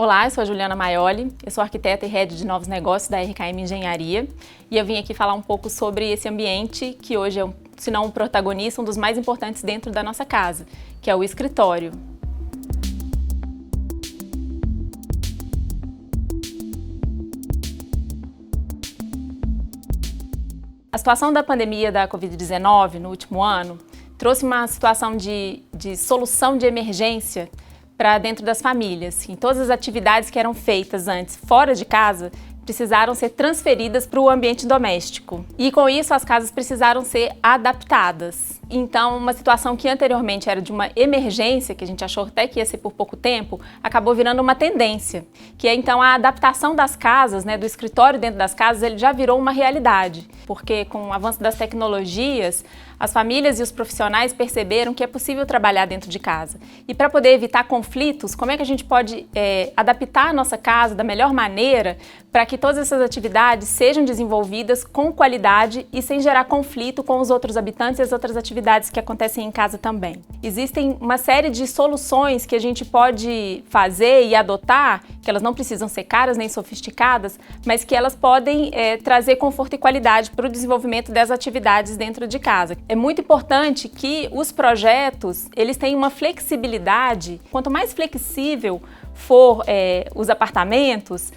Olá, eu sou a Juliana Maioli, eu sou arquiteta e head de novos negócios da RKM Engenharia e eu vim aqui falar um pouco sobre esse ambiente que hoje é, se não o protagonista, um dos mais importantes dentro da nossa casa, que é o escritório. A situação da pandemia da Covid-19 no último ano trouxe uma situação de solução de emergência para dentro das famílias. Em todas as atividades que eram feitas antes fora de casa precisaram ser transferidas para o ambiente doméstico. E com isso as casas precisaram ser adaptadas. Então, uma situação que anteriormente era de uma emergência, que a gente achou até que ia ser por pouco tempo, acabou virando uma tendência, que é então a adaptação das casas, do escritório dentro das casas, ele já virou uma realidade, porque com o avanço das tecnologias, as famílias e os profissionais perceberam que é possível trabalhar dentro de casa. E para poder evitar conflitos, como é que a gente pode adaptar a nossa casa da melhor maneira para que todas essas atividades sejam desenvolvidas com qualidade e sem gerar conflito com os outros habitantes e as outras atividades que acontecem em casa também. Existem uma série de soluções que a gente pode fazer e adotar, que elas não precisam ser caras nem sofisticadas, mas que elas podem trazer conforto e qualidade para o desenvolvimento das atividades dentro de casa. É muito importante que os projetos, eles tenham uma flexibilidade. Quanto mais flexível for os apartamentos,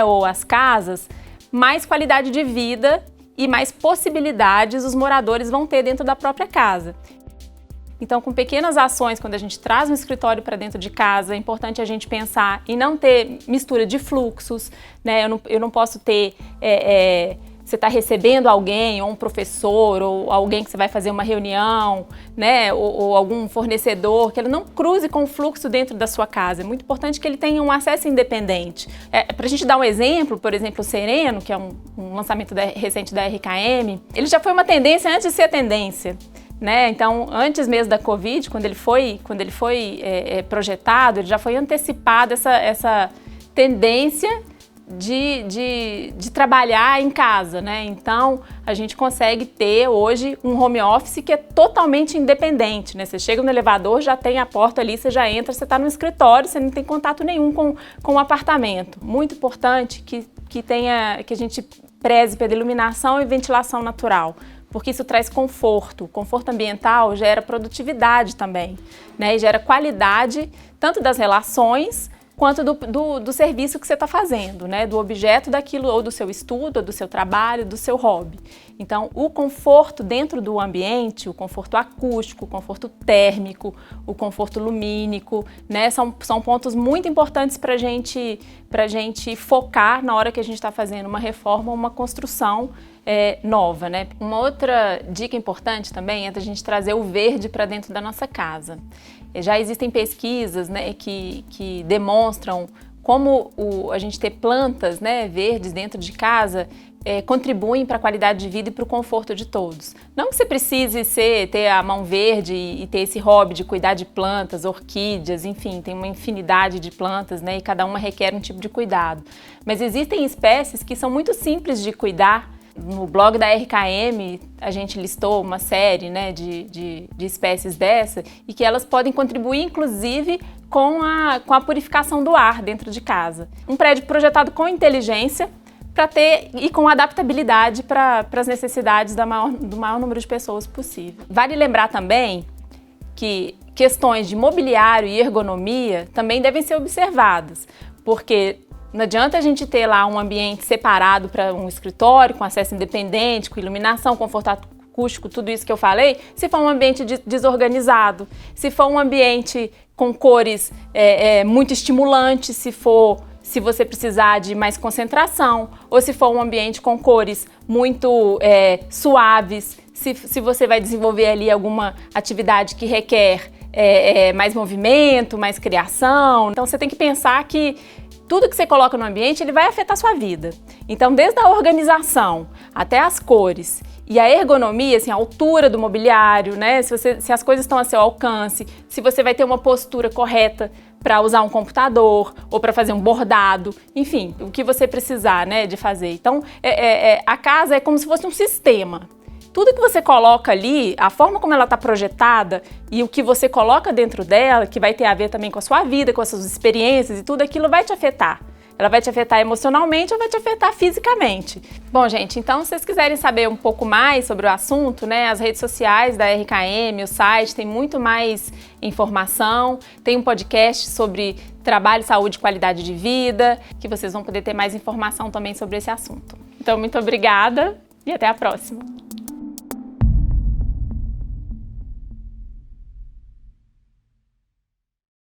ou as casas, mais qualidade de vida e mais possibilidades os moradores vão ter dentro da própria casa. Então, com pequenas ações, quando a gente traz um escritório para dentro de casa, é importante a gente pensar em não ter mistura de fluxos, Eu não posso ter... você está recebendo alguém, ou um professor, ou alguém que você vai fazer uma reunião, ou algum fornecedor, que ele não cruze com o fluxo dentro da sua casa. É muito importante que ele tenha um acesso independente. Para a gente dar um exemplo, por exemplo, o Sereno, que é um lançamento recente da RKM, ele já foi uma tendência antes de ser tendência. Então, antes mesmo da Covid, quando ele foi projetado, ele já foi antecipado essa tendência de trabalhar em casa, Então, a gente consegue ter hoje um home office que é totalmente independente, Você chega no elevador, já tem a porta ali, você já entra, você está no escritório, você não tem contato nenhum com o apartamento. Muito importante que a gente preze pela iluminação e ventilação natural, porque isso traz conforto. O conforto ambiental gera produtividade também, E gera qualidade tanto das relações quanto do serviço que você está fazendo, do objeto daquilo, ou do seu estudo, ou do seu trabalho, do seu hobby. Então, o conforto dentro do ambiente, o conforto acústico, o conforto térmico, o conforto lumínico, são pontos muito importantes para a gente focar na hora que a gente está fazendo uma reforma ou uma construção nova, Uma outra dica importante também é a gente trazer o verde para dentro da nossa casa. Já existem pesquisas que demonstram como a gente ter plantas verdes dentro de casa contribuem para a qualidade de vida e para o conforto de todos. Não que você precise ter a mão verde e ter esse hobby de cuidar de plantas, orquídeas, enfim, tem uma infinidade de plantas, e cada uma requer um tipo de cuidado. Mas existem espécies que são muito simples de cuidar. No blog da RKM, a gente listou uma série de espécies dessa e que elas podem contribuir, inclusive, com a purificação do ar dentro de casa. Um prédio projetado com inteligência e com adaptabilidade para as necessidades do maior número de pessoas possível. Vale lembrar também que questões de mobiliário e ergonomia também devem ser observadas, porque não adianta a gente ter lá um ambiente separado para um escritório, com acesso independente, com iluminação, conforto acústico, tudo isso que eu falei, se for um ambiente desorganizado, se for um ambiente com cores muito estimulantes, se você precisar de mais concentração, ou se for um ambiente com cores muito suaves, se você vai desenvolver ali alguma atividade que requer mais movimento, mais criação. Então você tem que pensar que tudo que você coloca no ambiente, ele vai afetar a sua vida. Então, desde a organização até as cores e a ergonomia, a altura do mobiliário, se as coisas estão a seu alcance, se você vai ter uma postura correta para usar um computador ou para fazer um bordado, enfim, o que você precisar de fazer. Então, a casa é como se fosse um sistema. tudo que você coloca ali, a forma como ela está projetada e o que você coloca dentro dela, que vai ter a ver também com a sua vida, com as suas experiências e tudo aquilo vai te afetar. Ela vai te afetar emocionalmente ou vai te afetar fisicamente. Bom, gente, então se vocês quiserem saber um pouco mais sobre o assunto, né, as redes sociais da RKM, o site, tem muito mais informação. Tem um podcast sobre trabalho, saúde e qualidade de vida, que vocês vão poder ter mais informação também sobre esse assunto. Então, muito obrigada e até a próxima.